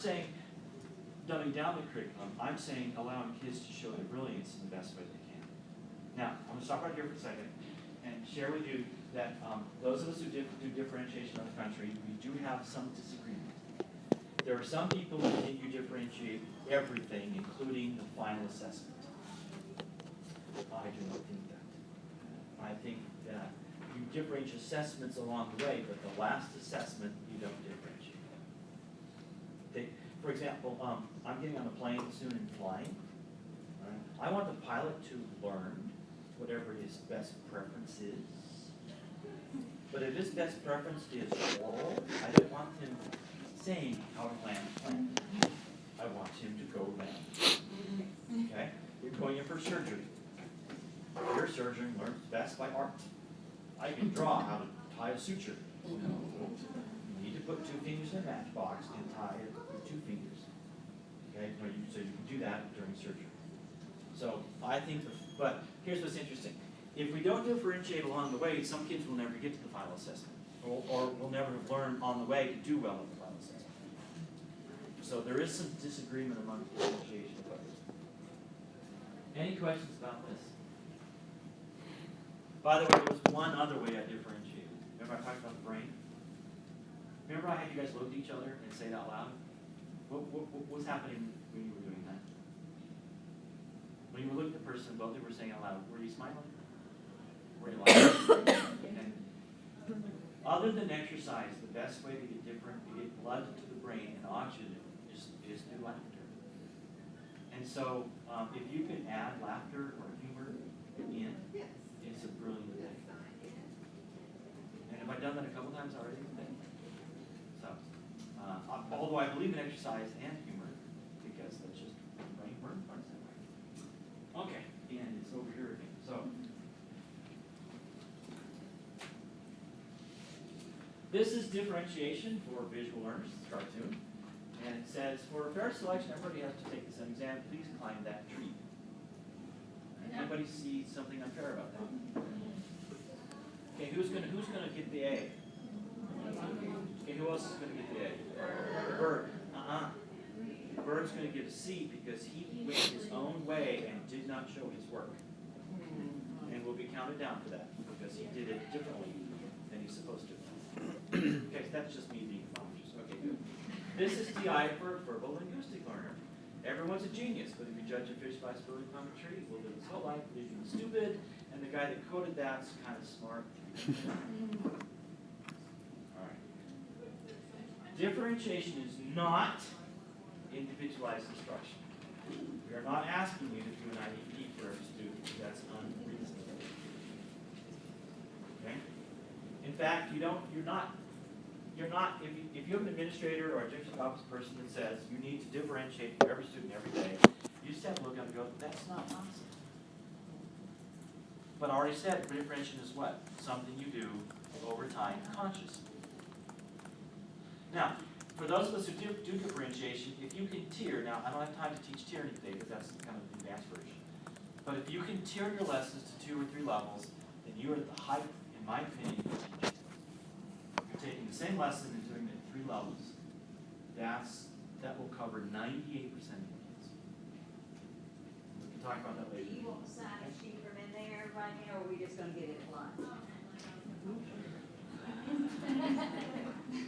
saying dumbing down the curriculum. I'm saying allowing kids to show their brilliance in the best way they can. Now, I'm going to stop right here for a second and share with you that those of us who do differentiation in the country, we do have some disagreement. There are some people who think you differentiate everything, including the final assessment. I do not think that. I think that you differentiate assessments along the way, but the last assessment, you don't differentiate. For example, I'm getting on a plane soon and flying. Right? I want the pilot to learn whatever his best preference is. But if his best preference is oral, I don't want him saying how to land a plane. I want him to go land. Okay? You're going in for surgery. Your surgeon learns best by art. I can draw how to tie a suture. You need to put 2 fingers in a matchbox and tie it with 2 fingers. Okay, so you can do that during surgery. So I think, but here's what's interesting. If we don't differentiate along the way, some kids will never get to the final assessment, or will never have learned on the way to do well at the final assessment. So there is some disagreement among differentiation. Any questions about this? By the way, there was one other way I differentiated. Remember I talked about the brain? Remember I had you guys look at each other and say it out loud? What was happening when you were doing that? When you were looking at the person, both of you were saying out loud, were you smiling? Were you laughing? And other than exercise, the best way to get blood to the brain and oxygen is through laughter. And so if you can add laughter or humor in, it's a brilliant thing. And have I done that a couple times already? So, although I believe in exercise and humor, because that's just brain burn parts that way. Okay, and it's over here again. So, this is differentiation for visual learners, it's a cartoon. And it says, for a fair selection, everybody has to take this exam. Please climb that tree. Anybody see something unfair about that? Okay, who's gonna get the A? Okay, who else is gonna get the A? The bird. The bird's gonna get a C because he went his own way and did not show his work. And will be counted down for that because he did it differently than he's supposed to. Okay, so that's just me being conscious. Okay, good. This is DI for a verbal linguistic learner. Everyone's a genius, but if you judge a fish by its ability to climb a tree, we'll live his whole life believing he's stupid, and the guy that coded that's kind of smart. All right. Differentiation is not individualized instruction. We are not asking you to do an IEP for every student. That's unreasonable. Okay? In fact, you're not. If you have an administrator or a district office person that says you need to differentiate for every student every day, you just have to look at it and go, that's not possible. But I already said differentiation is what? Something you do over time consciously. Now, for those of us who do differentiation, if you can tier, now I don't have time to teach tiering today because that's kind of the advanced version. But if you can tier your lessons to 2 or 3 levels, then you are at the height, in my opinion, of teaching. Taking the same lesson and doing it at 3 levels, that will cover 98% of the kids. We can talk about that later. Do you want to sign a sheet from in there right now, or are we just going to get it at lunch?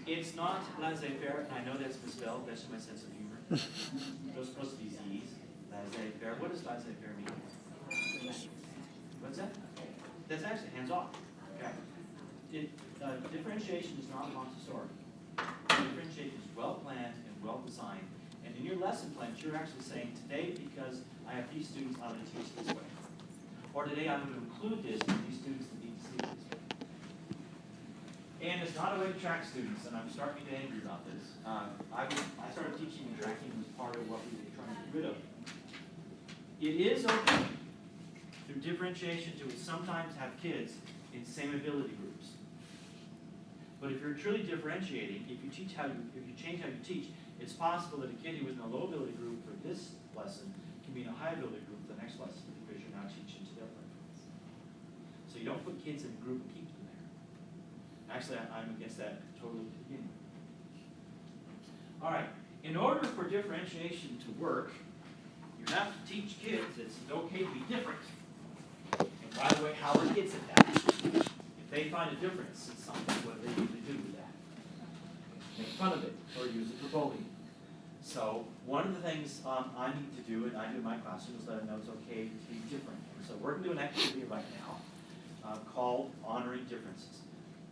It's not laissez-faire, and I know that's misspelled, that's just my sense of humor. Those are supposed to be Z's. Laissez-faire. What does laissez-faire mean? What's that? That's actually hands-off. Okay. Differentiation is not Montessori. Differentiation is well-planned and well-designed. And in your lesson plans, you're actually saying, today, because I have these students, I'm going to teach this way. Or today, I'm going to include this for these students that need to see it this way. And it's not a way to track students, and I'm starting to get angry about this. I started teaching and tracking was part of what we were trying to get rid of. It is okay through differentiation to sometimes have kids in same ability groups. But if you're truly differentiating, if you change how you teach, it's possible that a kid who was in a low ability group for this lesson can be in a high ability group for the next lesson because you're now teaching to their preference. So you don't put kids in a group and keep them there. Actually, I'm against that totally at the beginning. All right. in order for differentiation to work, you have to teach kids it's okay to be different. And by the way, Howard gets at that. If they find a difference in something, what do they usually do with that? Make fun of it or use it for bullying. So one of the things I need to do, and I do in my classroom, is let them know it's okay to be different. So we're going to do an activity right now called Honoring Differences.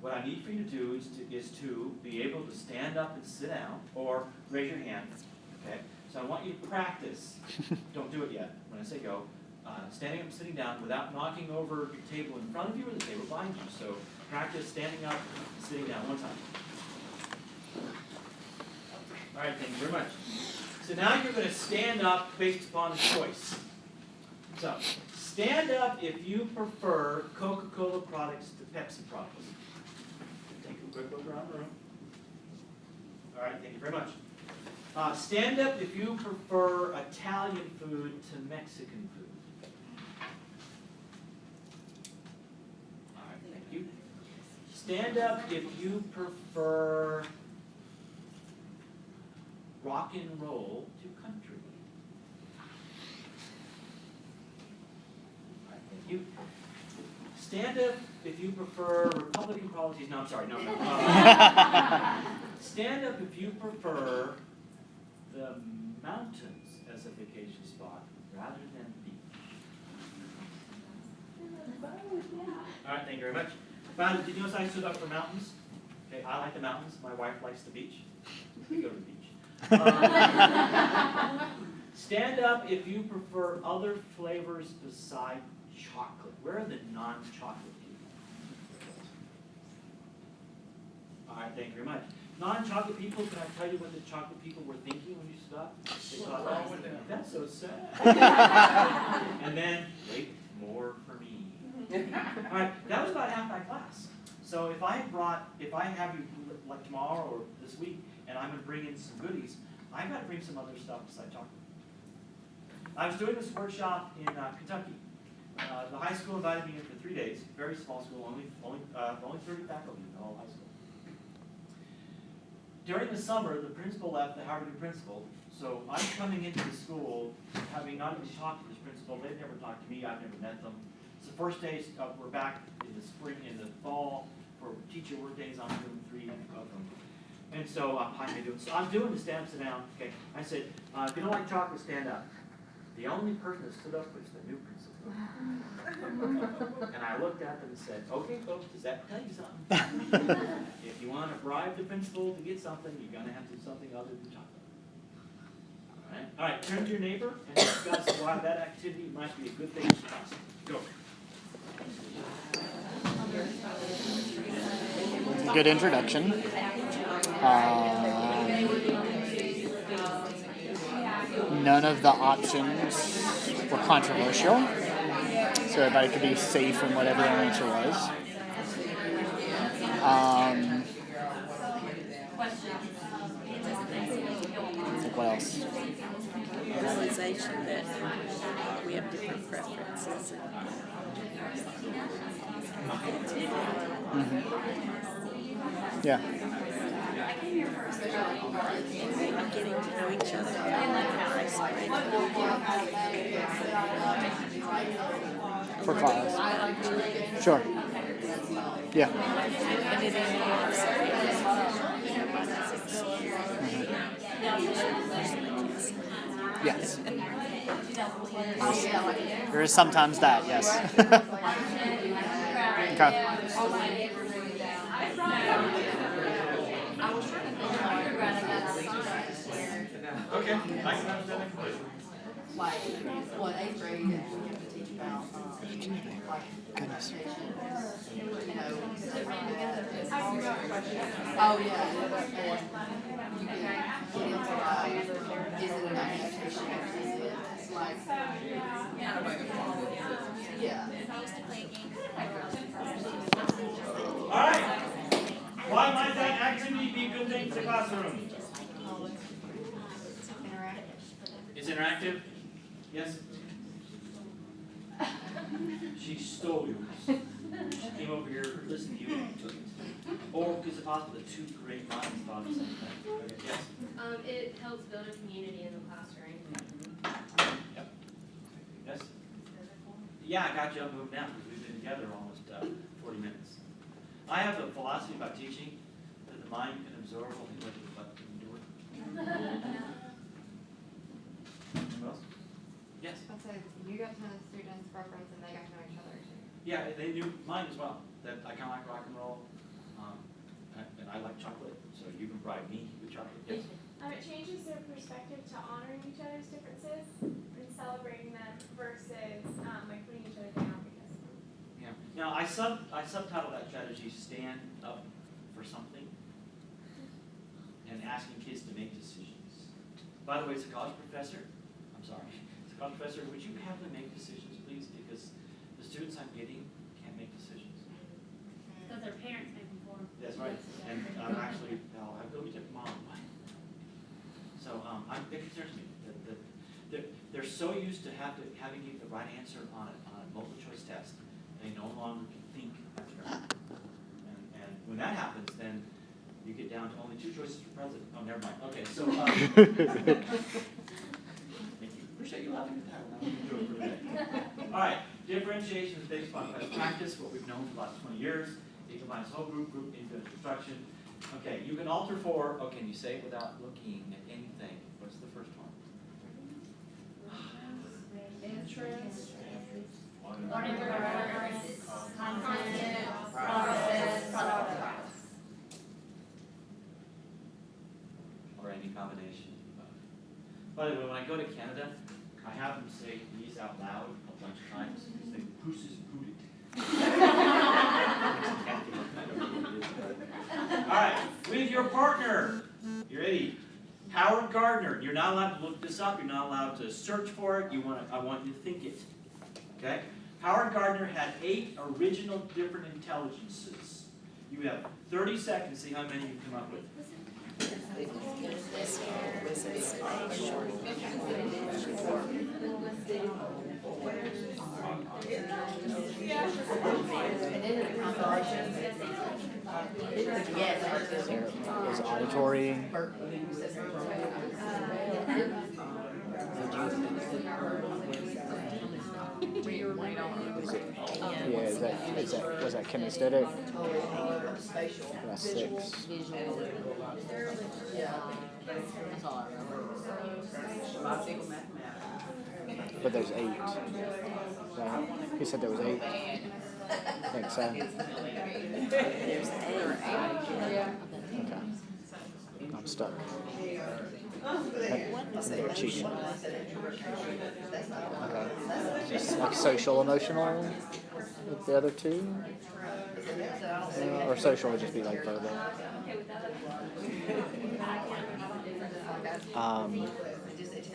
What I need for you to do is to be able to stand up and sit down, or raise your hand. Okay. So I want you to practice. Don't do it yet. When I say go, standing up and sitting down without knocking over the table in front of you or the table behind you. So practice standing up and sitting down one time. All right, thank you very much. So now you're going to stand up based upon a choice. So stand up if you prefer Coca-Cola products to Pepsi products. Take a quick look around the room. All right, thank you very much. Stand up if you prefer Italian food to Mexican food. All right, thank you. Stand up if you prefer rock and roll to country. All right, thank you. Stand up if you prefer Republican policies. No, I'm sorry, no. Stand up if you prefer the mountains as a vacation spot rather than the beach. All right, thank you very much. Did you notice I stood up for mountains? Okay, I like the mountains. My wife likes the beach. We go to the beach. Stand up if you prefer other flavors beside chocolate. Where are the non-chocolate people? All right, thank you very much. Non-chocolate people, can I tell you what the chocolate people were thinking when you stood up? They thought, oh, that's so sad. And then, wait, more for me. All right, that was about half my class. So if I have you like tomorrow or this week, and I'm going to bring in some goodies, I've got to bring some other stuff besides chocolate. I was doing this workshop in Kentucky. The high school invited me in for 3 days. Very small school, only 30 faculty in the whole high school. During the summer, the principal left, the Harvard principal. So I'm coming into the school, having not even talked to this principal. They've never talked to me. I've never met them. It's the first day we're back in the spring, in the fall for teacher work days. I'm doing 3 of them. And so, how am I doing? So I'm doing the stand up, sit down. Okay. I said, if you don't like chocolate, stand up. The only person that stood up was the new principal. And I looked at them and said, okay, folks, does that tell you something? If you want to bribe the principal to get something, you're going to have to do something other than chocolate. All right, turn to your neighbor and discuss why that activity might be a good thing for us. Go. Good introduction. None of the options were controversial, so everybody could be safe in whatever their answer was. Like what else? Realization that we have different preferences. Mm-hmm. Yeah. Getting to know each other. For class. Sure. Yeah. And it involves Yes. There is sometimes that, yes. Okay. Okay, I can understand that completely. Like, 8th grade, we have to teach about, like, Goodness. you know, oh, yeah, and you can get into, like, is it an application, is it, like, yeah. All right. Why might that activity be a good thing for the classroom? It's interactive? Yes? She stole yours. She came over here, listened to you, and took it. Or is it possible that two great minds thought of the same thing? Okay, yes? It helps build a community in the classroom. Yes? Yeah, I got you up moved now, because we've been together almost 40 minutes. I have a philosophy about teaching, that the mind can absorb only what the butt can do it. Anyone else? Yes? I said, you got to know the students' preference and they got to know each other too. Yeah, they knew mine as well, that I kind of like rock and roll, and I like chocolate, so you can bribe me with chocolate, yes? It changes their perspective to honoring each other's differences and celebrating them versus like putting each other down because of them. Yeah. Now, I subtitle that strategy, stand up for something, and asking kids to make decisions. By the way, as a college professor, I'm sorry, as a college professor, would you have them make decisions, please? Because the students I'm getting can't make decisions. Because their parents make them for them. That's right. And I'm actually, I've go to mom. So it concerns me that they're so used to having to get the right answer on a multiple choice test, they no longer can think abstractly. And when that happens, then you get down to only two choices for president. Oh, never mind. Okay, so thank you. Appreciate you laughing at that one. I'm gonna do it for today. All right, differentiation is based upon best practice, what we've known for the last 20 years. Equal minus whole group, group individual instruction. Okay, you can alter for, oh, can you say it without looking at anything? What's the first one? Interest. Learning progress, Content. Process. Product. Or any combination of both. By the way, when I go to Canada, I have them say these out loud a bunch of times because they Bruce is booted. All right, with your partner, you ready? Howard Gardner. You're not allowed to look this up. You're not allowed to search for it. I want you to think it. Okay? Howard Gardner had 8 original different intelligences. You have 30 seconds to see how many you come up with. Was auditory. Yeah, was that kinesthetic? That's 6. But there's 8. Right? He said there was 8. I think so. Okay. I'm stuck. They're cheating. Okay. Just like social, emotional with the other 2? Or social would just be like verbal. That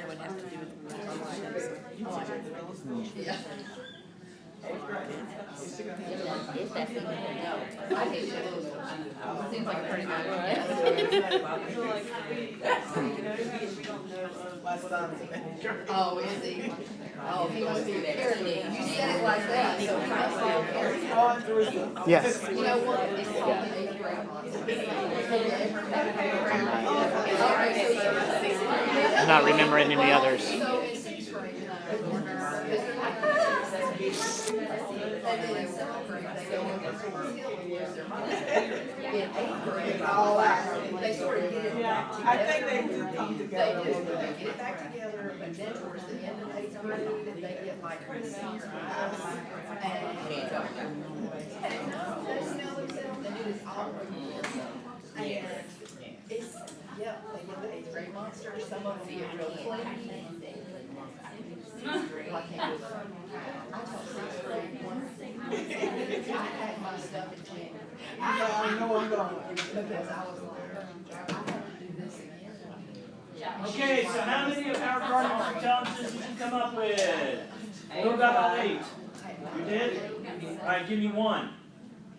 would have to do with the If that's even I think it seems like a pretty good Oh, is he? Oh, he must be parodying. You said it like that, so he must be parodying. Yes. You know what? It's called the 8th grade. I'm not remembering any others. So in 6th grade, in 8th grade, they sort of get it back together. I think they do come together. They do, they get it back together, but then towards the end of 8th grade, they get like senior high. And they know themselves, they do this all over again. And it's, yeah, they get the 8th grade monsters, some of them get real clingy. I can't do it. I taught 6th grade once. I had my stuff in January. I know I'm going. Because I was like, I have to do this again. Okay, so how many of Howard Gardner's intelligences did you come up with? Who got all 8? You did? All right, give me one.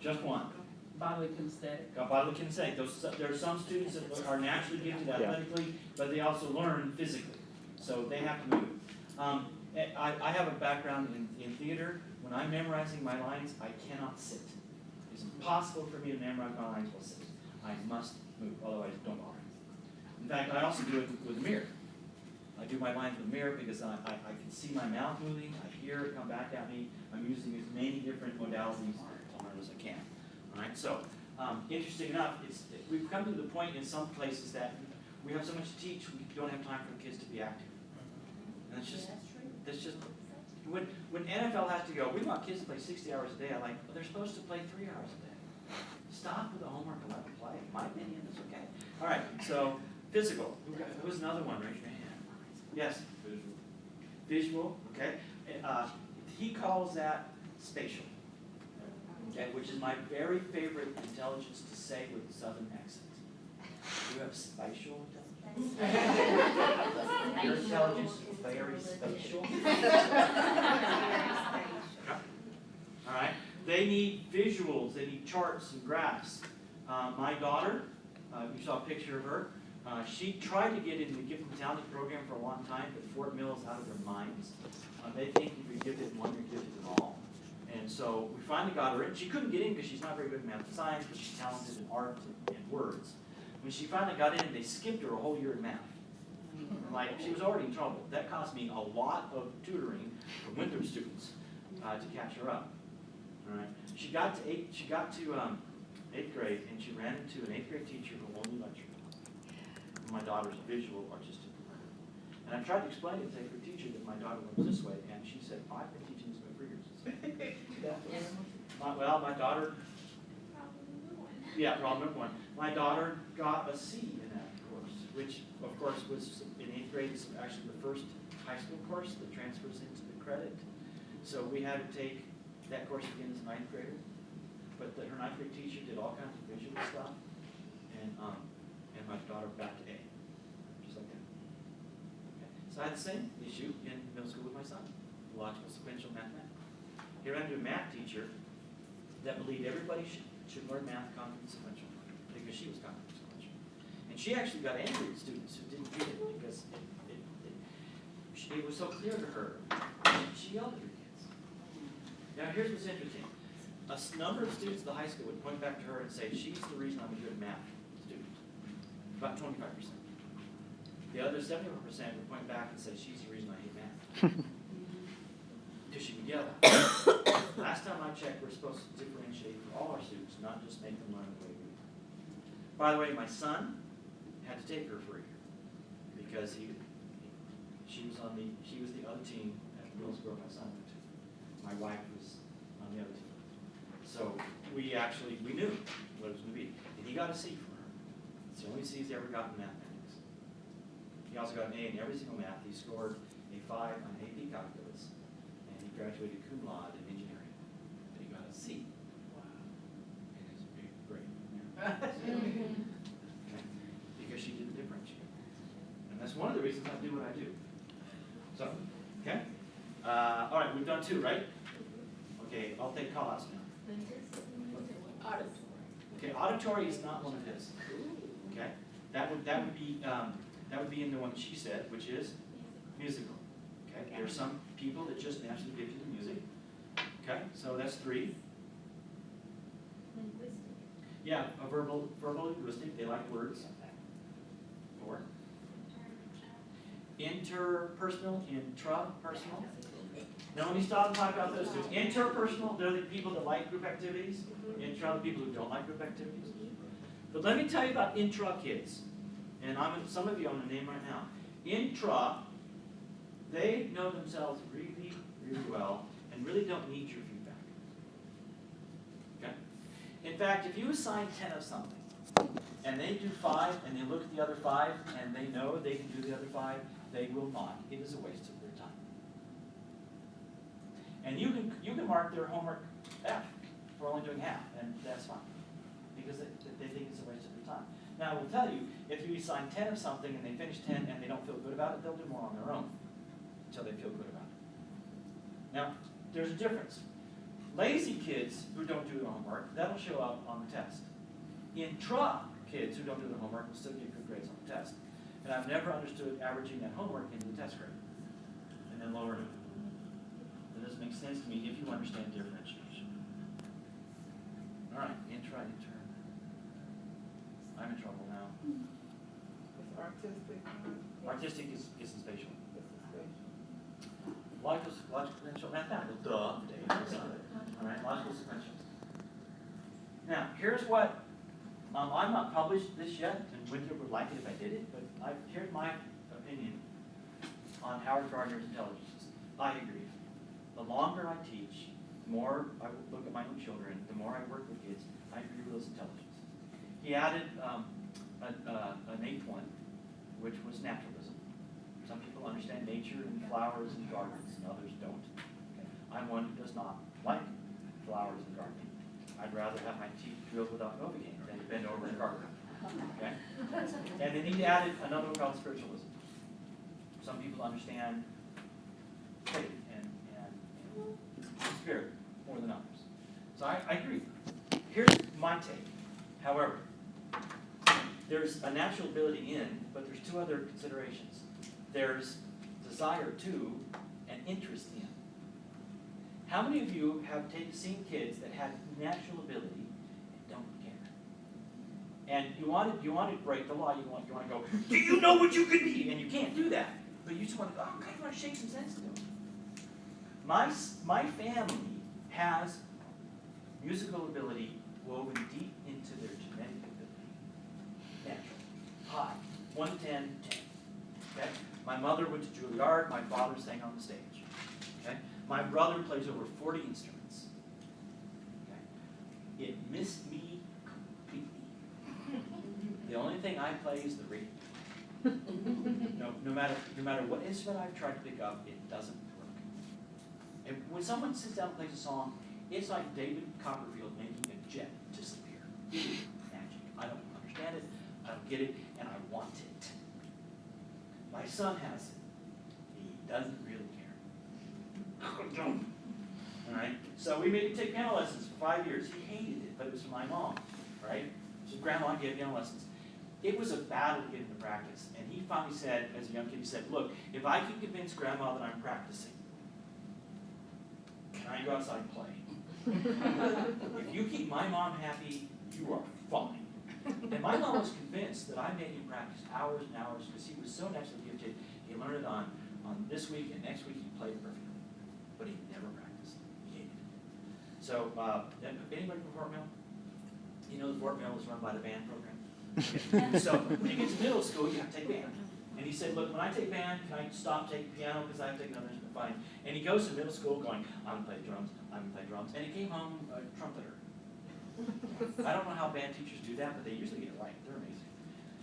Just one. Bodily kinesthetic. Got bodily kinesthetic. There are some students that are naturally gifted athletically, but they also learn physically. So they have to move. I have a background in theater. When I'm memorizing my lines, I cannot sit. It's impossible for me to memorize my lines while sitting. I must move, otherwise don't bother. In fact, I also do it with a mirror. I do my lines with a mirror because I can see my mouth moving, I hear it come back at me. I'm using as many different modalities to learn as I can. All right, so interesting enough, we've come to the point in some places that we have so much to teach, we don't have time for the kids to be active. And that's just, when NFL has to go, we want kids to play 60 hours a day, I'm like, well, they're supposed to play 3 hours a day. Stop with the homework and let them play. My opinion is okay. All right, so physical. Who was another one? Raise your hand. Yes? Visual, okay. He calls that spatial, okay, which is my very favorite intelligence to say with a southern accent. You have spatial intelligence? Your intelligence is very spatial. All right. They need visuals. They need charts and graphs. My daughter, you saw a picture of her. She tried to get into the Gifted and Talented program for a long time, but Fort Mill is out of their minds. They think if you're gifted in one, you're gifted in all. And so we finally got her in. She couldn't get in because she's not very good at math and science, but she's talented in art and words. When she finally got in, they skipped her a whole year in math. Like, she was already in trouble. That cost me a lot of tutoring for Winthrop students to catch her up. All right. She got to 8th grade, and she ran into an 8th grade teacher who only lectured. My daughter's a visual artistic learner. And I tried to explain to the 8th grade teacher that my daughter learns this way, and she said, I've been teaching this way for years. Well, my daughter, problem number one. My daughter got a C in that course, which of course was in 8th grade, is actually the first high school course that transfers into the credit. So we had to take that course again as a 9th grader. But her 9th grade teacher did all kinds of visual stuff, and my daughter back to A, just like that. Okay. So I had the same issue in middle school with my son, logical sequential mathematics. Here I had a math teacher that believed everybody should learn math confident sequential because she was confident sequential. And she actually got angry at students who didn't get it because it was so clear to her. She yelled at her kids. Now here's what's interesting. A number of students at the high school would point back to her and say, she's the reason I'm a good math student. About 25%. The other 71% would point back and say, she's the reason I hate math. Because she would yell at them. Last time I checked, we're supposed to differentiate for all our students, not just make them learn the way we do. By the way, my son had to take her for a year because she was the other team at the middle school my son went to. My wife was on the other team. So we knew what it was going to be. And he got a C from her. It's the only C's he ever got in mathematics. He also got an A in every single math. He scored a 5 on AP calculus. And he graduated cum laude in engineering. But he got a C. Wow. And it's great. Yeah. Okay. Because she didn't differentiate. And that's one of the reasons I do what I do. So, okay? All right, we've done 2, right? Okay, I'll take call-outs now. Okay, auditory is not one of his. Okay, that would be in the one she said, which is musical. Okay, there are some people that just naturally give you the music. Okay, so that's 3. Yeah, a verbal linguistic. They like words. 4. Interpersonal, intrapersonal. Now let me stop and talk about those 2. Interpersonal, they're the people that like group activities. Intra, the people who don't like group activities. But let me tell you about intra kids. And some of you I'm going to name right now. Intra, they know themselves really, really well and really don't need your feedback. Okay? In fact, if you assign 10 of something, and they do 5, and they look at the other 5, and they know they can do the other 5, they will not. It is a waste of their time. And you can mark their homework F for only doing half, and that's fine, because they think it's a waste of their time. Now, I will tell you, if you assign 10 of something and they finish 10 and they don't feel good about it, they'll do more on their own until they feel good about it. Now, there's a difference. Lazy kids who don't do their homework, that'll show up on the test. Intra kids who don't do their homework will still get good grades on the test. And I've never understood averaging that homework into the test grade and then lowering it. That doesn't make sense to me if you understand differentiation. All right, intro, intern. I'm in trouble now. It's artistic. Artistic is spatial. It's a spatial. Logical sequential, mathematical, duh, Dave, all right, logical sequential. Now, here's what, I'm not published this yet, and Winthrop would like it if I did it, but here's my opinion on Howard Gardner's intelligences. I agree. The longer I teach, the more I look at my own children, the more I work with kids, I agree with those intelligences. He added an eighth one, which was naturalism. Some people understand nature and flowers and gardens, and others don't. Okay. I'm one who does not like flowers and gardening. I'd rather have my teeth drilled without Novocaine than to bend over and garden. Okay? And then he added another one called spiritualism. Some people understand faith and spirit more than others. So I agree. Here's my take. However, there's a natural ability in, but there's two other considerations. There's desire to and interest in. How many of you have seen kids that have natural ability and don't care? And you want to break the law. You want to go, do you know what you could be? And you can't do that. But you just want to go, oh, I want to shake some sense to them. My family has musical ability woven deep into their genetic ability. Natural. High. 1 to 10, 10. Okay? My mother went to Juilliard. My father sang on the stage. Okay? My brother plays over 40 instruments. Okay? It missed me completely. The only thing I play is the radio. No matter what instrument I've tried to pick up, it doesn't work. And when someone sits down and plays a song, it's like David Copperfield making a jet disappear. It is magic. I don't understand it, I don't get it, and I want it. My son has it. He doesn't really care. All right? So we made him take piano lessons for 5 years. He hated it, but it was from my mom, right? So grandma gave piano lessons. It was a battle to get him to practice. And he finally said, as a young kid, he said, look, if I can convince grandma that I'm practicing, can I go outside and play? If you keep my mom happy, you are fine. And my mom was convinced that I made him practice hours and hours because he was so naturally gifted. He learned it on this week, and next week he played it perfectly. But he never practiced. He hated it. So, anybody from Fort Mill? You know the Fort Mill was run by the band program? Okay. So when you get to middle school, you have to take band. And he said, look, when I take band, can I stop taking piano because I have to take another instrument? Fine. And he goes to middle school going, I'm going to play drums, I'm going to play drums. And he came home a trumpeter. I don't know how band teachers do that, but they usually get it right. They're amazing.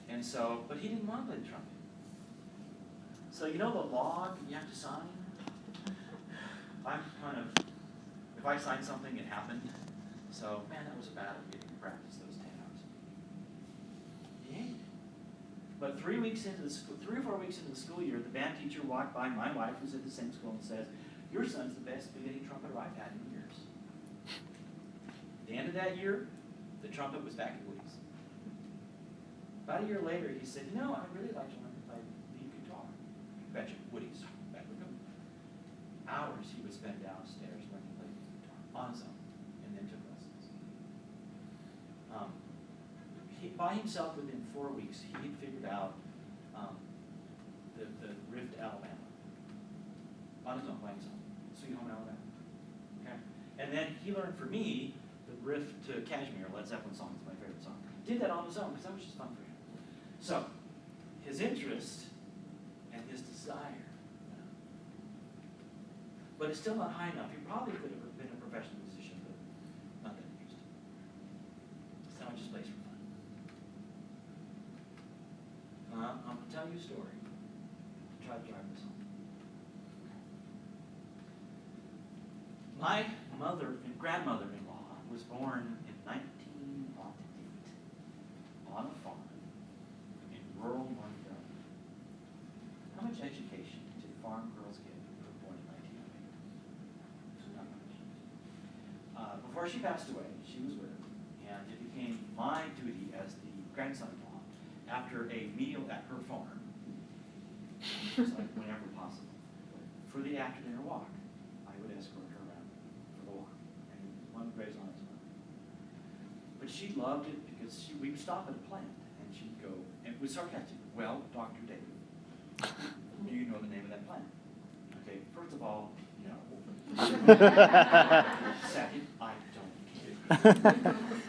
And so, but he didn't want to play the trumpet. So you know the log you have to sign? I'm kind of, if I signed something, it happened. So, man, that was a battle getting to practice those 10 hours. Yeah. But 3 weeks into the school, 3 or 4 weeks into the school year, the band teacher walked by my wife, who's at the same school, and says, your son's the best beginning trumpeter I've had in years. At the end of that year, the trumpet was back at Woody's. About a year later, he said, you know, I'd really like to learn to play lead guitar. Betcha, Woody's, back with him. Hours he would spend downstairs learning to play lead guitar on his own, and then took lessons. By himself, within 4 weeks, he had figured out the riff to Alabama. On his own, by himself. Sweet Home Alabama. Okay? And then he learned for me the riff to Kashmir, Led Zeppelin song, is my favorite song. Did that on his own because that was just fun for him. So, his interest and his desire. But it's still not high enough. He probably could have been a professional musician, but not that he used to. So it just plays for fun. I'm going to tell you a story to try to drive this home. My grandmother-in-law was born in 1908 on a farm in rural North Carolina. How much education did farm girls get who were born in 1908? Not much. Before she passed away, she was widowed, and it became my duty as the grandson-in-law, after a meal at her farm, like whenever possible, for the after-dinner walk, I would escort her around for the walk, and one graze on its own. But she loved it because we would stop at a plant and she'd go, and it was sarcastic, well, Dr. David, do you know the name of that plant? Okay, first of all, no. Second, I don't.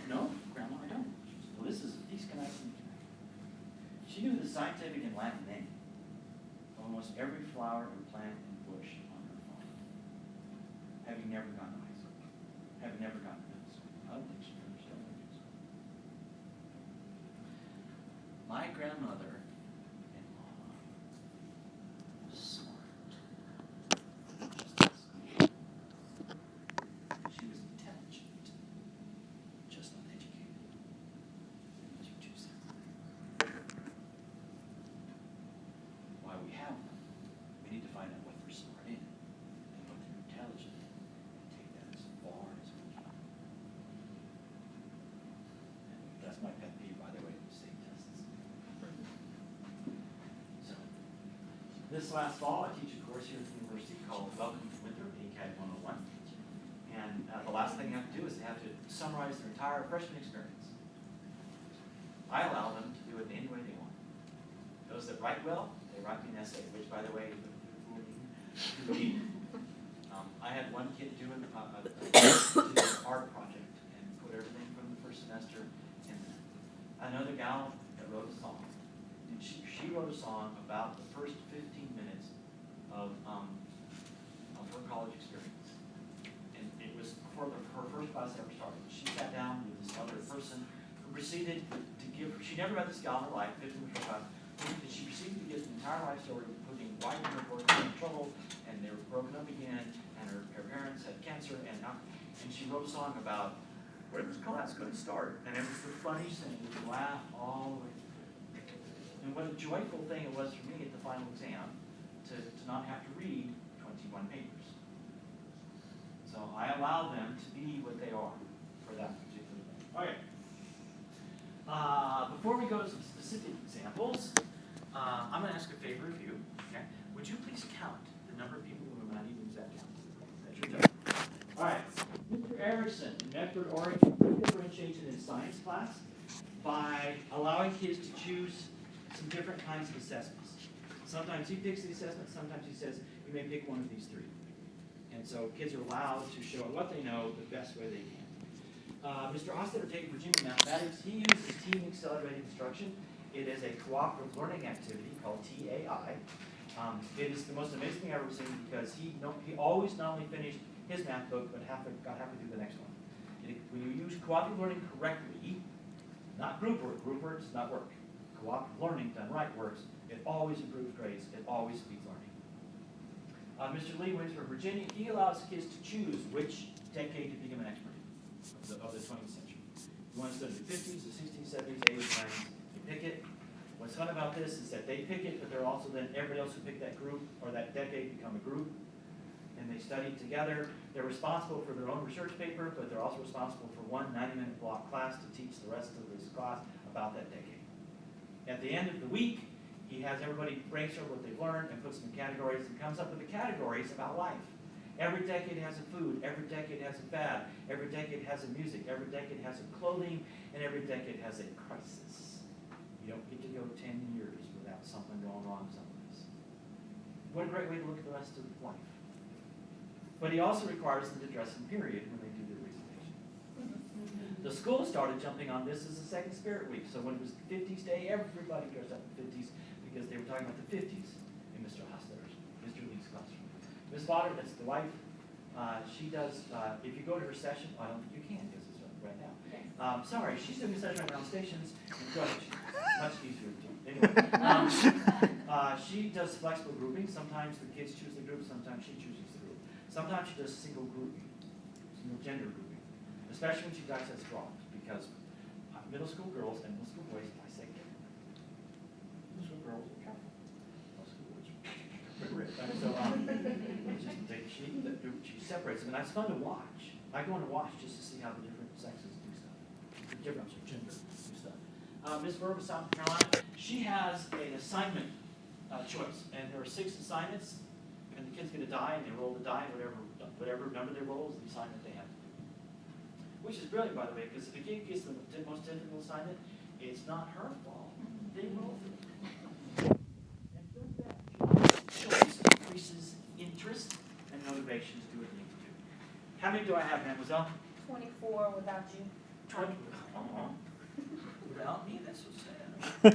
No, Grandma, I don't. Well, this is, these can I see. She knew the scientific and Latin name of almost every flower and plant and bush on her farm. Having never gone to high school. Having never gone to middle school. I don't think she understood middle school. My grandmother-in-law was smart. Just smart. She was intelligent, just not educated. Those are two separate. Why we have them, we need to find out what they're smart in and what they're intelligent in, and take that as far as we can. And that's my pet peeve, by the way, the state tests. So, this last fall, I teach a course here at the university called Welcome to Winter, ACAD 101. And the last thing you have to do is they have to summarize their entire freshman experience. I allow them to do it any way they want. Those that write well, they write me an essay, which, by the way, is I had one kid doing an art project and put everything from the first semester in there. Another gal that wrote a song, and she wrote a song about the first 15 minutes of her college experience. And it was before her first class ever started. She sat down with this other person who proceeded to give, she never met this gal in her life, 15 minutes class, and she proceeded to give the entire life story, including why her boys were in trouble, and they were broken up again, and her parents had cancer, and she wrote a song about where this class going to start. And it was the funniest thing, we could laugh all the way through. And what a joyful thing it was for me at the final exam to not have to read 21 papers. So I allow them to be what they are for that particular thing. Okay. Before we go to some specific examples, I'm going to ask a favor of you. Okay? Would you please count the number of people who are not even that count? That's your job. All right. Mr. Erickson in Medford, Oregon, differentiates in his science class by allowing kids to choose some different kinds of assessments. Sometimes he picks the assessment, sometimes he says, you may pick one of these three. And so kids are allowed to show what they know the best way they can. Mr. Hostetter taking Virginia Mathematics, he uses team accelerated instruction. It is a cooperative learning activity called TAI. It is the most amazing thing I've ever seen because he always not only finished his math book, but got halfway through the next one. When you use cooperative learning correctly, not group work does not work. Cooperative learning done right works. It always improves grades. It always speeds learning. Mr. Lee Winsford, Virginia, he allows kids to choose which decade to become an expert in of the 20th century. You want to study the 50s, the 60s, 70s, 80s, 90s, you pick it. What's fun about this is that they pick it, but they're also then everybody else who picked that group or that decade become a group. And they study together. They're responsible for their own research paper, but they're also responsible for one 90-minute block class to teach the rest of this class about that decade. At the end of the week, he has everybody brainstorm what they've learned and puts them in categories and comes up with the categories about life. Every decade has a food, every decade has a fad, every decade has a music, every decade has a clothing, and every decade has a crisis. You don't get to go 10 years without something going wrong someplace. What a great way to look at the rest of life. But he also requires them to dress in period when they do their presentation. The school started jumping on this as a second Spirit Week. So when it was 50s Day, everybody dressed up in 50s because they were talking about the 50s in Mr. Hostetter's, Mr. Lee's classroom. Ms. Potter, that's the wife, she does, if you go to her session, I don't think you can because it's right now. Sorry, she's doing a session right now on stations and Greenwich. Much easier to do. Anyway, she does flexible grouping. Sometimes the kids choose the group, sometimes she chooses the group. Sometimes she does single grouping, single gender grouping, especially when she dissects frogs, because middle school girls and middle school boys dissect differently. Middle school girls are careful. Middle school boys are so she separates them, and that's fun to watch. I go in to watch just to see how the different sexes do stuff. The different gender do stuff. Ms. Verb of South Carolina, she has an assignment choice, and there are 6 assignments. And the kids get a die, and they roll the die, whatever number they roll is the assignment they have. Which is brilliant, by the way, because if a kid gets the most difficult assignment, it's not her fault. They roll through it. And does that choice increases interest and motivation to do what they need to do. How many do I have, mademoiselle? 24 without you. 20. Without me, that's so sad.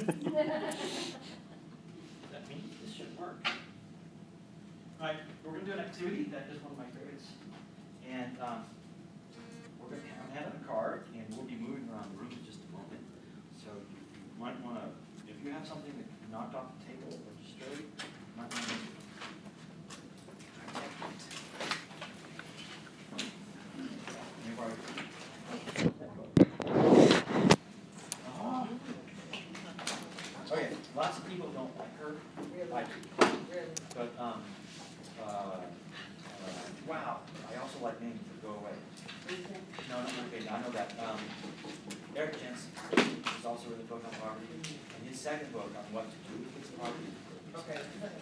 That means this should work. All right, we're going to do an activity that is one of my favorites. And we're going to have a card, and we'll be moving around the room in just a moment. So you might want to, if you have something that you knocked off the table or destroyed, you might want to protect it. You've already- Oh. Okay, lots of people don't like her. I do. But, wow, I also like names that go away. No, not okay, I know that. Eric Jensen is also wrote a book on poverty, and his second book on what to do with his poverty. Okay,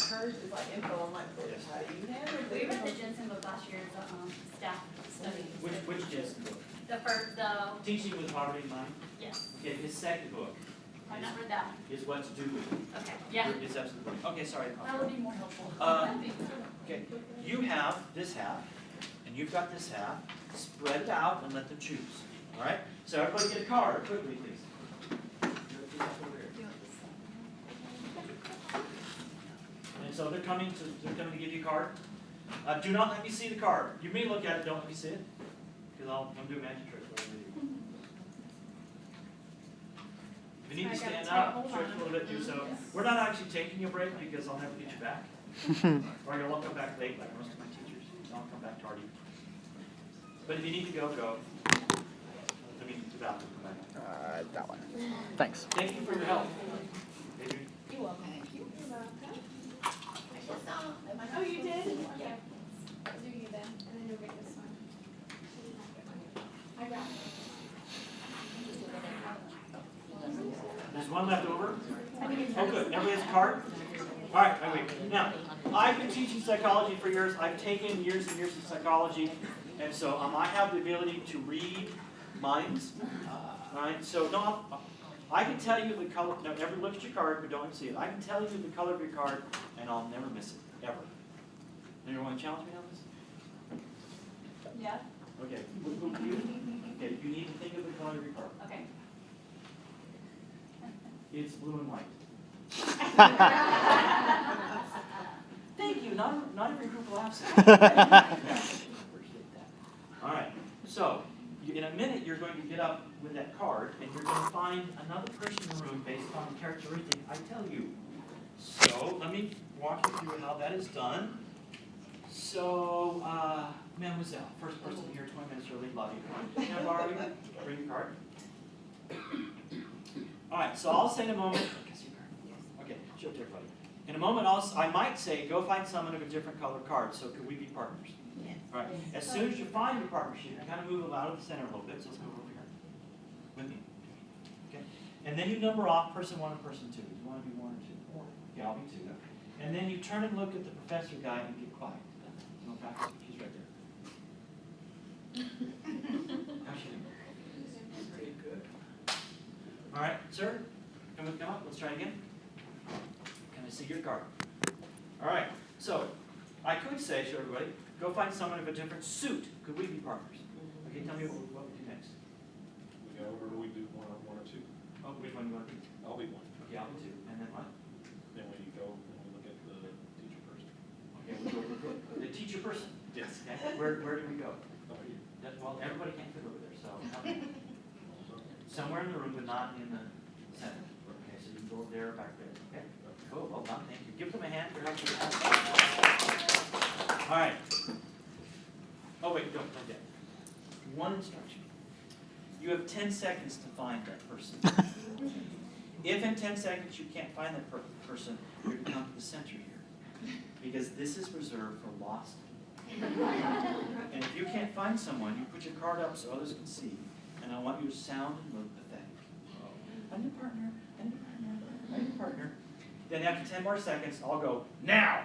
hers is like info on like, how do you handle it? We read the Jensen book last year, the staff study. Which Jensen book? The first, Teaching with Poverty in Mind? yes, Okay, his second book I've not read that one. is What to Do with It. Okay, yeah, It's absolutely, okay, sorry. that would be more helpful. Okay, you have this half, and you've got this half. Spread it out and let them choose. All right? So everybody get a card quickly, please. And so they're coming to give you a card. Do not let me see the card. You may look at it, don't let me see it, because I'm do a magic trick. Whatever you do. If you need to stand up, stretch a little bit, do so. We're not actually taking a break because I'll never get you back. Or I'll come back late like most of my teachers. I'll come back tardy. But if you need to go, go. I mean, to that, come back. That one. Thanks. Thank you for your help. Adrian. You're welcome. Thank you. Oh, you did? Yeah. I'll do you then, and then you'll get this one. I got it. There's one left over. Oh, good. Everybody has a card? All right, wait. Now, I've been teaching psychology for years. I've taken years and years of psychology. And so I have the ability to read minds. All right, so no, I can tell you the color. No, never look at your card, but don't see it. I can tell you the color of your card, and I'll never miss it, ever. Anyone want to challenge me on this? Yeah, Okay. Okay, you need to think of the color of your card. okay. It's blue and white. Thank you. Not every group laughs at me. All right. So in a minute, you're going to get up with that card, and you're going to find another person in the room based on the characteristic I tell you. So let me walk you through how that is done. So, Mademoiselle, first person here, 20 minutes early, love you. Can I borrow you? Bring your card. All right, so I'll say in a moment. Okay, show it to everybody. In a moment, I might say, go find someone of a different color card. So could we be partners? Yes. All right. As soon as you find your partnership, you kind of move out of the center a little bit. So let's move over here with me. Okay. And then you number off person 1 and person 2. You want to be 1 or 2? Okay, I'll be 2. And then you turn and look at the professor guy and get quiet. No practice. He's right there. How's she doing? Pretty good. All right, sir. Come up. Let's try again. Can I see your card? All right. So I could say, show everybody, go find someone of a different suit. Could we be partners? Okay, tell me what we do next. We go over, we do one or two. Oh, which one do you want to be? I'll be one. Okay, I'll be 2. And then what? Then we go and we look at the teacher person. Okay, we'll go the teacher person. Yes. Okay. Where do we go? Over here. Well, everybody can't fit over there, so somewhere in the room, but not in the center. Okay, so you can go over there, back there. Okay. Cool. Well done. Thank you. Give them a hand for helping you out. All right. Oh wait, don't yet. One instruction. You have 10 seconds to find that person. If in 10 seconds you can't find that person, you're going to come to the center here. Because this is reserved for lost. And if you can't find someone, you put your card up so others can see. And I want you to sound and look pathetic. I'm your partner. I'm your partner. I'm your partner. Then after 10 more seconds, I'll go, now!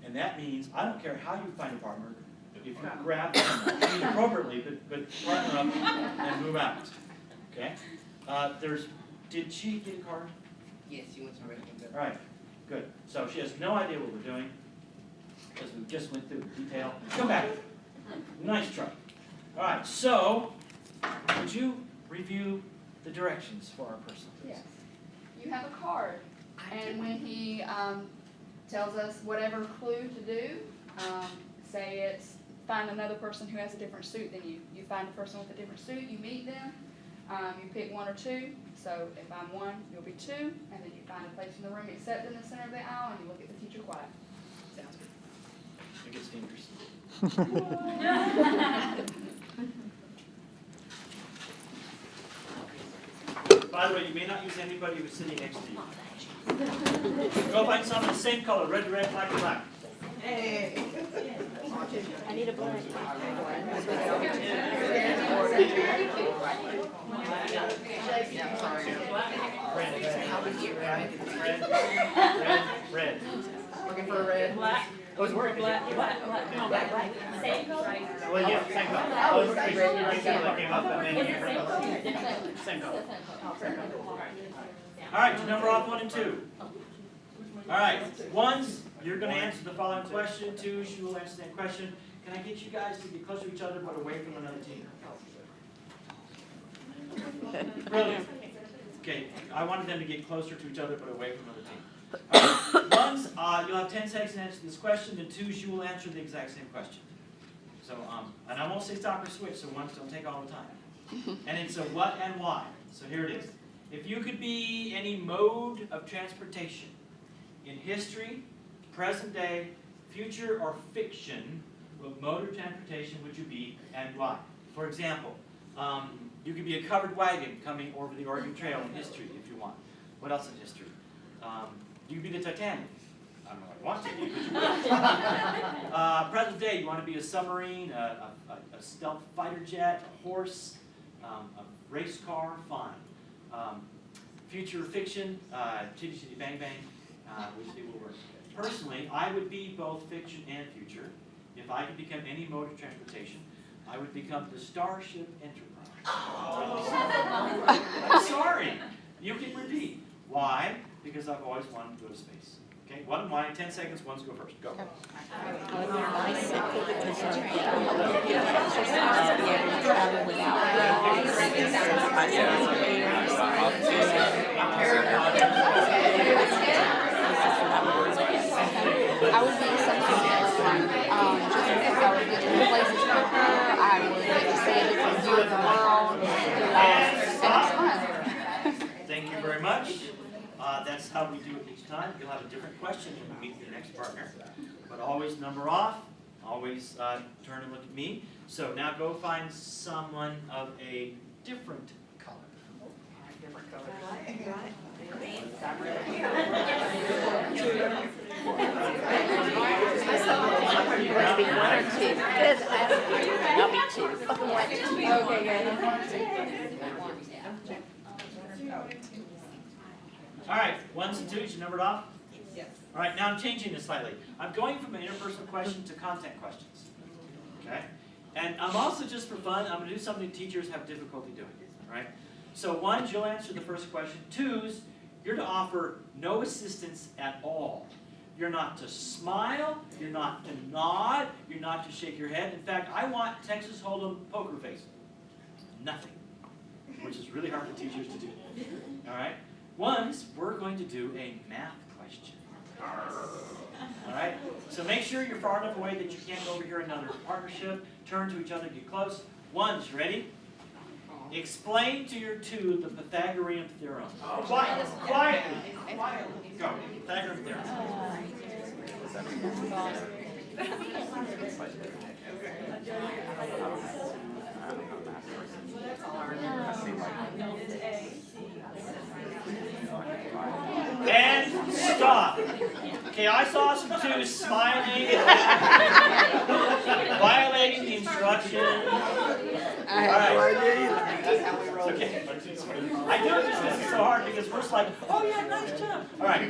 And that means, I don't care how you find a partner, if if you grab them appropriately, but partner up and move out. Okay? Did she get a card? Yes, you went to the All right, good. So she has no idea what we're doing, because we just went through the detail. Come back. Nice try. All right, so would you review the directions for our person, please? Yes. You have a card, and when he tells us whatever clue to do, say it's find another person who has a different suit than you. You find a person with a different suit, you meet them, you pick one or two. So if I'm one, you'll be two, and then you find a place in the room except in the center of the aisle, and you look at the teacher quiet. Sounds good. Look at his fingers. By the way, you may not use anybody who's sitting next to you. Go find someone the same color, red, black, black. Hey. I need a blank. Red. Looking for a red. Black. Oh, it's working. Black. No, black. Same color? Well, yeah, same color. Oh, Those it's three red. that came up and then Is you it same color? Same color. All right, you number off 1 and 2. All right, ones, you're going to answer the following question. Twos, you will answer that question. Can I get you guys to get close to each other but away from another team? Brilliant. Okay, I wanted them to get closer to each other but away from another team. All right, ones, you'll have 10 seconds to answer this question. The twos, you will answer the exact same question. So, and I won't say stop or switch, so ones don't take all the time. And it's a what and why. So here it is. If you could be any mode of transportation in history, present day, future, or fiction, what mode of transportation would you be and why? For example, you could be a covered wagon coming over the Oregon Trail in history if you want. What else in history? You could be the Titanic. I don't know if I want to be, but you would. Present day, you want to be a submarine, a stealth fighter jet, a horse, a race car, fine. Future fiction, Chitty Chitty Bang Bang, which they will work. Personally, I would be both fiction and future. If I could become any mode of transportation, I would become the Starship Enterprise. I'm sorry. You can repeat. Why? Because I've always wanted to go to space. Okay, one and why? 10 seconds. One's go first. Go. I would be a bicycle because I'd be able to travel without I would be something else, just because I would get to new places quicker, I would get to see a different view of the world, and it's fun. Thank you very much. That's how we do it each time. You'll have a different question when you meet your next partner. But always number off, always turn and look at me. So now go find someone of a different color. Different color. Would be 1 or 2? I'll be 2. Okay, good. All right, ones and twos, you numbered off? Yes. All right, now I'm changing this slightly. I'm going from an interpersonal question to content questions. Okay? And I'm also, just for fun, I'm going to do something teachers have difficulty doing. All right? So ones, you'll answer the first question. Twos, you're to offer no assistance at all. You're not to smile, you're not to nod, you're not to shake your head. In fact, I want Texas Hold'em poker face. Nothing. Which is really hard for teachers to do. All right? Ones, we're going to do a math question. All right? So make sure you're far enough away that you can't overhear another partnership. Turn to each other, get close. Ones, ready? Explain to your two the Pythagorean theorem. Quietly. Go. Pythagorean theorem. And stop. Okay, I saw some twos smiling, violating the instructions. I have no Alright. idea either. That's how we roll. Okay. I do it just because it's so hard, because we're just like, oh yeah, nice job. Alright.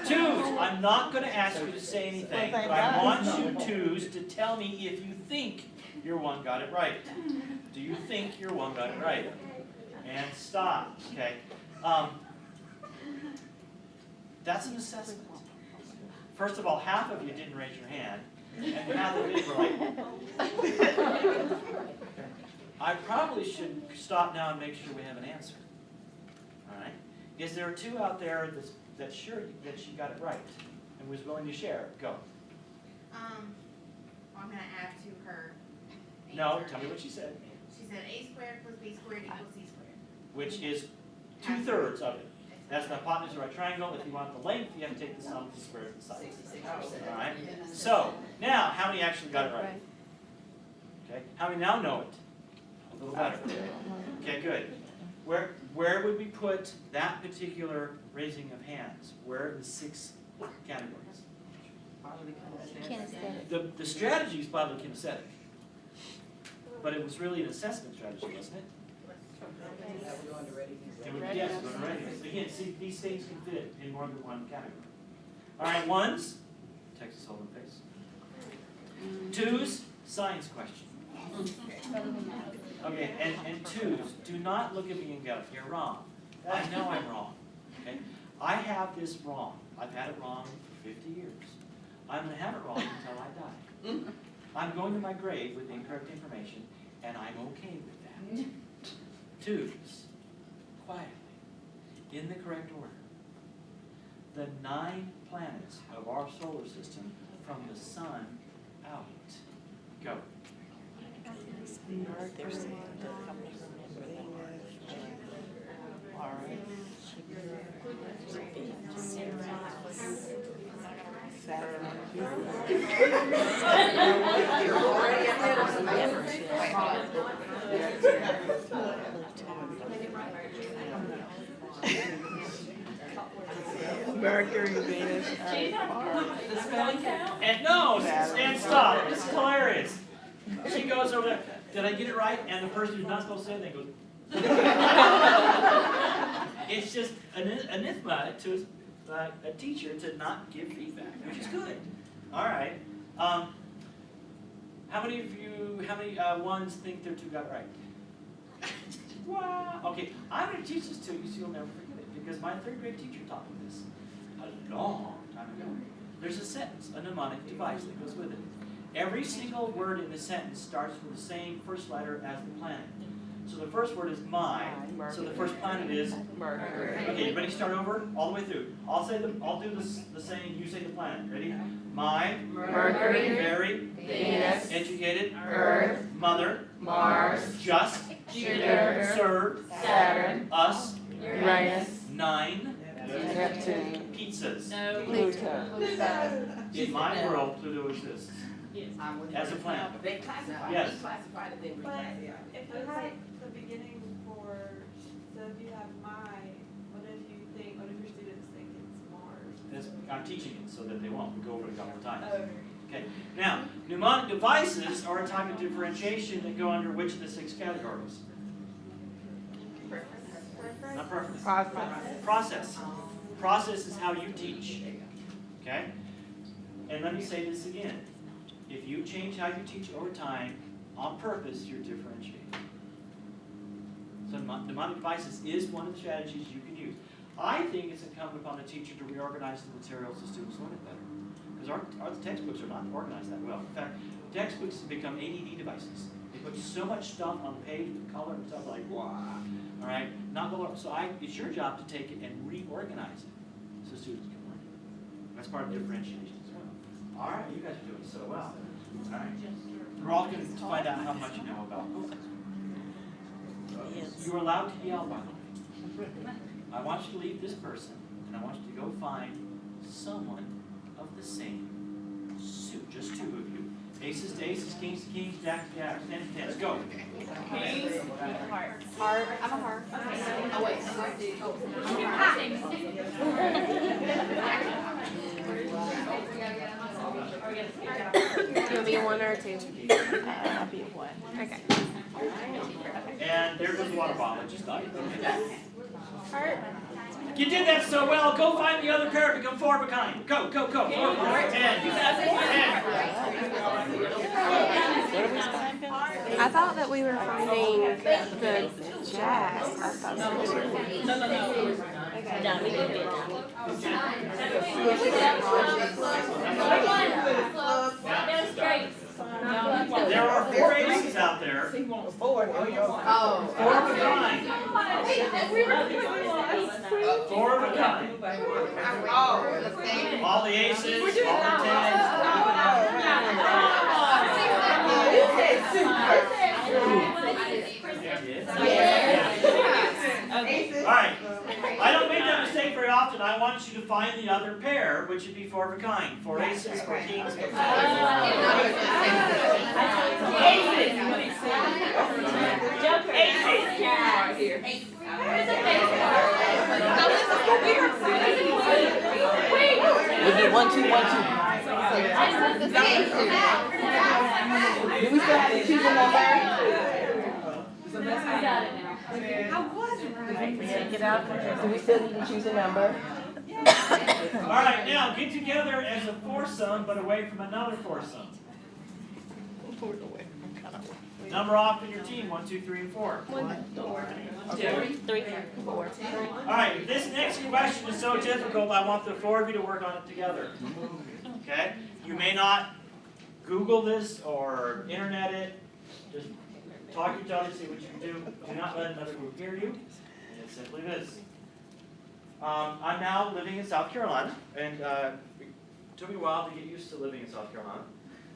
Twos, I'm not gonna ask you to say anything, but I want you twos to tell me if you think your one got it right. Do you think your one got it right? And stop, okay? That's an assessment. First of all, half of you didn't raise your hand, and half of you were like, I probably should stop now and make sure we have an answer. All right? Is there two out there that's sure that she got it right and was willing to share? Go. I'm gonna add to her. No, answer. tell me what she said. She said a squared plus b squared equals c squared. Which is 2/3 of it. That's the hypotenuse of the right triangle. If you want the length, you have to take the sum of the squares of the sides. 66%. All right? So, now, how many actually got it right? Okay, how many now know it? A little better. Okay, good. Where would we put that particular raising of hands? Where are the 6 categories? The strategy is bodily kinesthetic. But it was really an assessment strategy, wasn't it? Yes, it was a readiness. Again, see, these things can fit in more than one category. All right, ones, Texas Hold'em face. Twos, science question. Okay, and twos, do not look at me and go, you're wrong. I know I'm wrong. Okay? I have this wrong. I've had it wrong for 50 years. I'm going to have it wrong until I die. I'm going to my grave with the incorrect information, and I'm okay with that. Twos, quietly, in the correct order. The 9 planets of our solar system from the sun out. Go. Mercury, Venus, The spelling count? And no, and stop. This is hilarious. She goes over there. Did I get it right? And the person who's not supposed to say anything goes. It's just an enigma to a teacher to not give feedback, which is good. All right. How many of you? How many ones think their 2 got it right? Wow. Okay, I'm going to teach this to you so you'll never forget it, because my 3rd grade teacher taught me this a long time ago. There's a sentence, a mnemonic device that goes with it. Every single word in the sentence starts with the same first letter as the planet. So the first word is my, so the first planet is Mercury. Okay, everybody start over, all the way through. I'll do the saying, you say the planet. Ready? My, Mercury, very, Venus, educated, Earth, mother, Mars, just, Jupiter, serve, Saturn, us, Uranus, 9, Neptune, pizzas. No. Pluto. In my world, Pluto exists Yes. as a planet. They classify, Yes. we classified it, then we But classified. if you had the beginning for, so if you have what if your students think it's Mars? I'm teaching it so that they won't. We go over it a couple of times. Okay. Okay. Now, mnemonic devices are a type of differentiation that go under which of the 6 categories? Not preference. Process. Process is how you teach. Okay? And let me say this again. If you change how you teach over time, on purpose, you're differentiating. So mnemonic devices is one of the strategies you can use. I think it's incumbent upon the teacher to reorganize the materials so students learn it better. Because our textbooks are not organized that well. In fact, textbooks have become ADD devices. They put so much stuff on the page with color and stuff like, wow. All right? Not the So it's your job to take it and reorganize it so students can learn it. That's part of differentiation as well. All right, you guys are doing so well. All right. We're all going to find out how much you know about books. You're allowed to yell, by the way. I want you to leave this person, and I want you to go find someone of the same suit. Just 2 of you. Aces to aces, kings to kings, jacks to jacks, 10 to 10s. Go. Heart. I'm a heart. Oh, wait. You want me to one or two? I'll be one. Okay. And there goes the water bottle, it just died. Heart. You did that so well, go find the other pair, become 4 of a kind. Go, go, go. 4 of a kind. 10. I thought that we were finding the jazz. I thought so. There are 4 aces out there. 4 of a kind. 4 of a kind. All the aces, all the 10s. Alright, I don't make that mistake very often. I want you to find the other pair, which would be 4 of a kind. 4 aces, 4 kings, 4 Is it 1, 2, 1, 2? Do we still have to choose a number? Get out. Do we still need to choose a number? Alright, now get together as a foursome, but away from another foursome. Number off in your team, 1, 2, 3, and 4. 1, 3, 4. Alright, this next question is so difficult, I want the 4 of you to work on it together. Okay? You may not Google this or internet it. Just talk to each other, see what you can do. Do not let another group hear you. And it's simply this. I'm now living in South Carolina, and it took me a while to get used to living in South Carolina,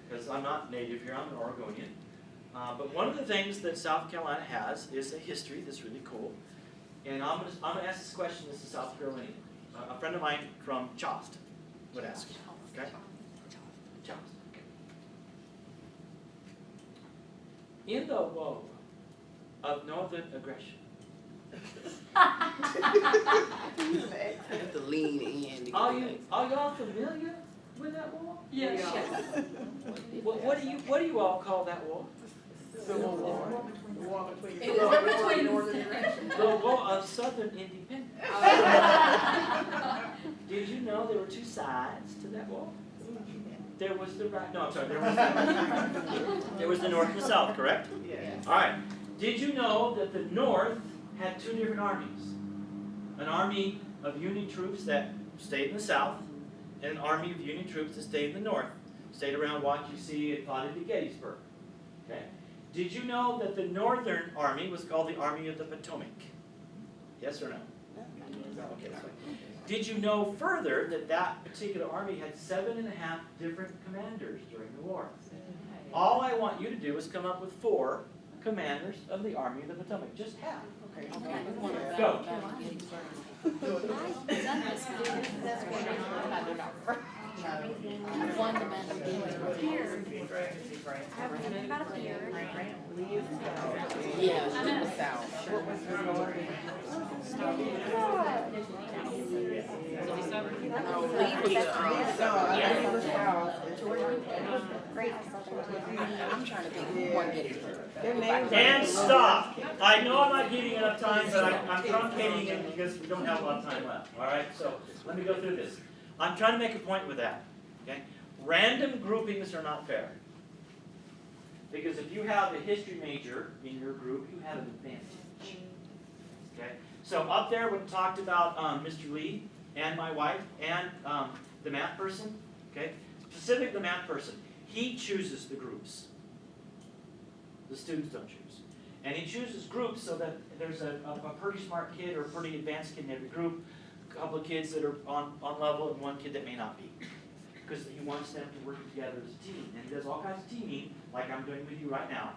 because I'm not native here, I'm an Oregonian. But one of the things that South Carolina has is a history that's really cool. And I'm gonna ask this question. This is South Carolina. A friend of mine from Chost would ask. Okay? Chost. Okay. In the woe of northern aggression, Have to lean in. are y'all familiar with that war? Yes. What do you all call that war? Civil War. The War of Southern Independence. Did you know there were 2 sides to that war? There was the right. No, I'm sorry. There was the North and the South, correct? Yeah. All right. Did you know that the North had 2 different armies? An army of Union troops that stayed in the South, and an army of Union troops that stayed in the North, stayed around Washington, D.C. and fought at Gettysburg. Okay. Did you know that the Northern Army was called the Army of the Potomac? Yes or no? No. Okay, that's fine. Did you know further that that particular army had 7.5 different commanders during the war? All I want you to do is come up with 4 commanders of the Army of the Potomac. Just half. Go. Yeah, the South. I'm trying to think who won Gettysburg. And stop. I know I'm not giving enough time, but I'm truncating it because we don't have a lot of time left. All right, so let me go through this. I'm trying to make a point with that. Okay, random groupings are not fair. Because if you have a history major in your group, you have an advantage. Okay, so up there we talked about Mr. Lee and my wife and the math person. Okay, specific the math person. He chooses the groups. The students don't choose. And he chooses groups so that there's a pretty smart kid or a pretty advanced kid in every group, a couple of kids that are on level and one kid that may not be. Because he wants them to work together as a team. And he does all kinds of teaming, like I'm doing with you right now.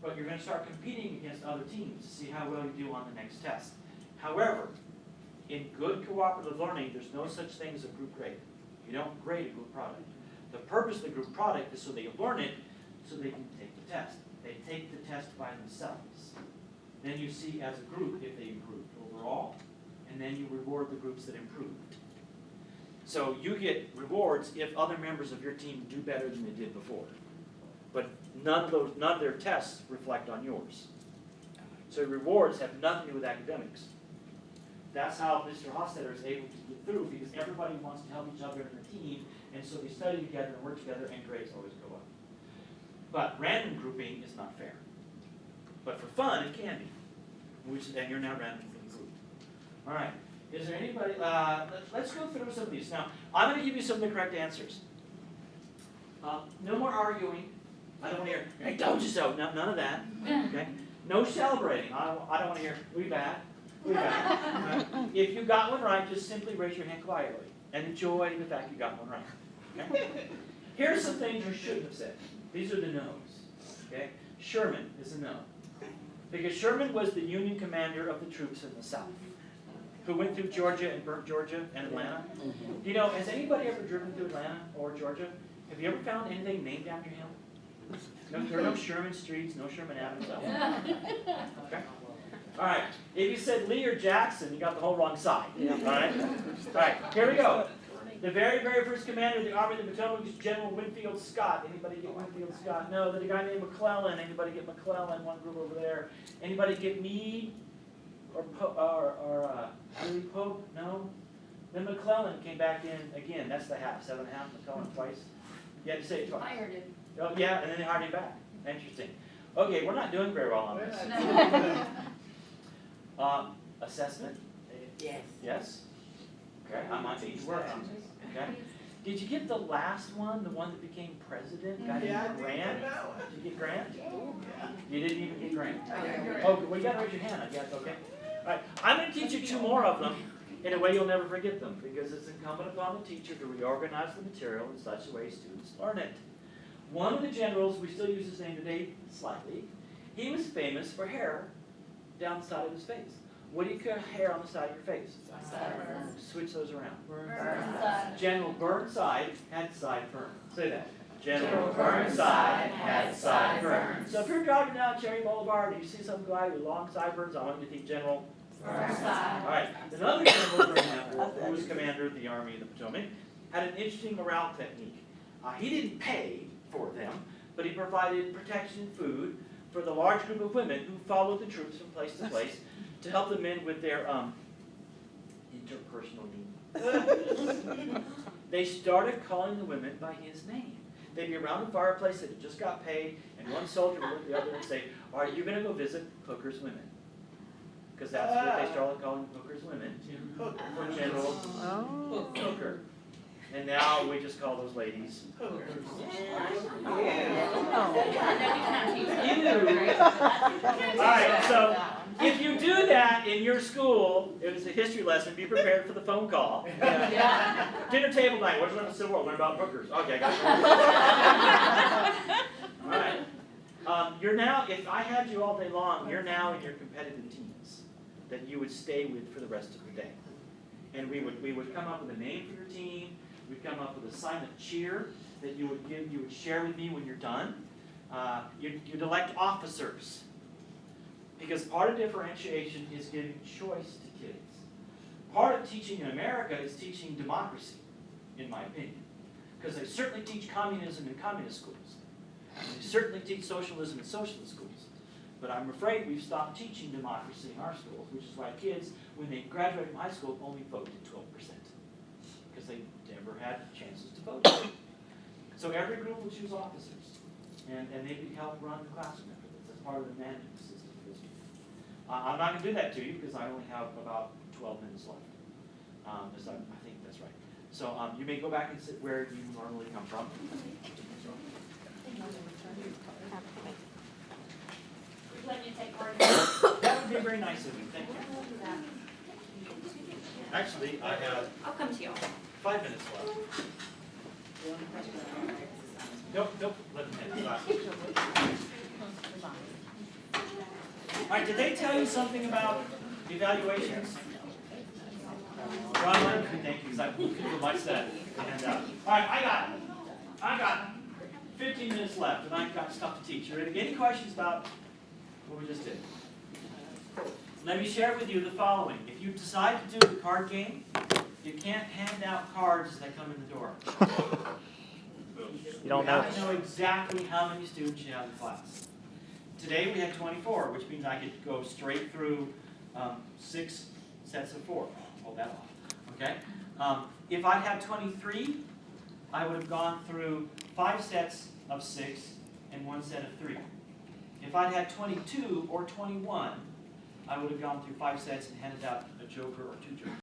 But you're going to start competing against other teams to see how well you do on the next test. However, in good cooperative learning, there's no such thing as a group grade. You don't grade a group product. The purpose of the group product is so they learn it, so they can take the test. They take the test by themselves. Then you see as a group if they improved overall, and then you reward the groups that improved. So you get rewards if other members of your team do better than they did before. But none of their tests reflect on yours. So rewards have nothing to do with academics. That's how Mr. Hofstadter is able to get through, because everybody wants to help each other in the team, and so they study together and work together, and grades always go up. But random grouping is not fair. But for fun, it can be. And you're now randomly grouped. All right. Is there anybody? Let's go through some of these. Now, I'm going to give you some of the correct answers. No more arguing. I don't want to hear, "I told you so." No, none of that. Okay. No celebrating. I don't want to hear, "We bad. We bad." If you got one right, just simply raise your hand quietly and enjoy the fact you got one right. Okay? Here's some things you shouldn't have said. These are the no's. Okay? Sherman is a no. Because Sherman was the Union commander of the troops in the South, who went through Georgia and burnt Georgia and Atlanta. You know, has anybody ever driven through Atlanta or Georgia? Have you ever found anything named after him? No, there are no Sherman streets, no Sherman Avenues. Okay? All right. If you said Lee or Jackson, you got the whole wrong side. All right? All right, here we go. The very, very first commander of the Army of the Potomac was General Winfield Scott. Anybody get Winfield Scott? No. The guy named McClellan. Anybody get McClellan? One group over there. Anybody get Meade or Lee Pope? No. Then McClellan came back in again. That's the half, 7.5. McClellan twice. You had to say it twice. Hired him. Oh yeah, and then they hired him back. Interesting. Okay, we're not doing very well on this. Assessment? Yes. Yes? Okay, I might need to work on this. Okay? Did you get the last one, the one that became president? Guy named Grant? Did you get Grant? You didn't even get Grant? Oh, well, you gotta raise your hand, I guess, okay? All right, I'm gonna teach you 2 more of them in a way you'll never forget them, because it's incumbent upon the teacher to reorganize the material in such a way students learn it. One of the generals, we still use his name today slightly, he was famous for hair down the side of his face. What do you call hair on the side of your face? Switch those around. General Burnside had sideburn. Say that. General Burnside had sideburns. So if you're driving down Cherry Boulevard and you see some guy with long sideburns, I want you to think General Burnside. All right. Another general during that war, who was commander of the Army of the Potomac, had an interesting morale technique. He didn't pay for them, but he provided protection and food for the large group of women who followed the troops from place to place to help the men with their interpersonal needs. They started calling the women by his name. They'd be around the fireplace that had just got paid, and one soldier would look at the other and say, "Are you going to go visit Hooker's women?" Because that's what they started calling Hooker's women, for General Hooker. And now we just call those ladies hookers. Alright, so if you do that in your school, it was a history lesson, be prepared for the phone call. Dinner table night, what's about the Civil War? Learn about hookers. Okay, I got it. Alright. You're now, if I had you all day long, you're now in your competitive teams that you would stay with for the rest of the day. And we would come up with a name for your team. We'd come up with a silent cheer that you would share with me when you're done. You'd elect officers. Because part of differentiation is giving choice to kids. Part of teaching in America is teaching democracy, in my opinion. Because they certainly teach communism in communist schools. And they certainly teach socialism in socialist schools. But I'm afraid we've stopped teaching democracy in our schools, which is why kids, when they graduate from high school, only voted 12%. Because they never had chances to vote. So every group will choose officers, and they help run the classroom after this. That's part of the management system of this. I'm not going to do that to you because I only have about 12 minutes left. Because I think that's right. So you may go back and sit where you normally come from. Let you take part That would be very nice of you. Thank you. Actually, I have I'll come to you. 5 minutes left. Nope, let them have the classes. All right, did they tell you something about evaluations? Ron, thank you, because I couldn't much that handout. All right, I got 15 minutes left, and I've got stuff to teach. You ready? Any questions about what we just did? Let me share with you the following. If you decide to do the card game, You can't hand out cards as they come in the door. You don't You know. have to know exactly how many students you have in class. Today we had 24, which means I could go straight through 6 sets of 4. Hold that off, okay? If I had 23, I would have gone through 5 sets of 6 and 1 set of 3. If I'd had 22 or 21, I would have gone through 5 sets and handed out a joker or 2 jokers.